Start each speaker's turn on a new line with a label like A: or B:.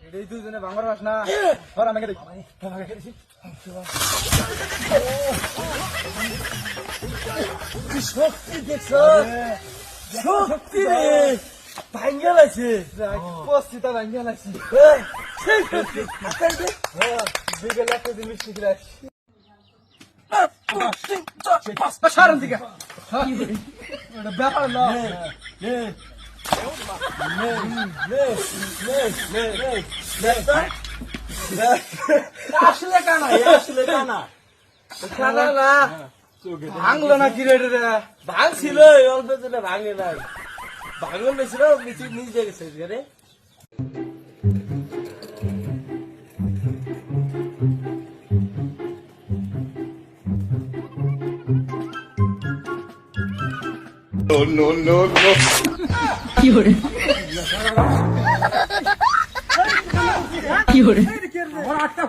A: এই দুজনে ভাঙর বাস না ধর আমাকে দেখ আমাকে দেখি
B: শক্তি দেখছ শক্তি রে ভাঙ্গা লাগছে
A: পস্তিতা ভাঙে লাগছি বিকেল একটা দিন মিষ্টি গ্লাস সারন দিকে ব্যাপার না আসলে কানা কানা না ভাঙলো না কি রে
B: ভাঙছিল অল্প দিনে ভাঙে নাই ভাঙন বেশি নিচে নিচে গেছে রে
C: No, no, no.
D: কি হরে কি হরে
A: আমার আটটা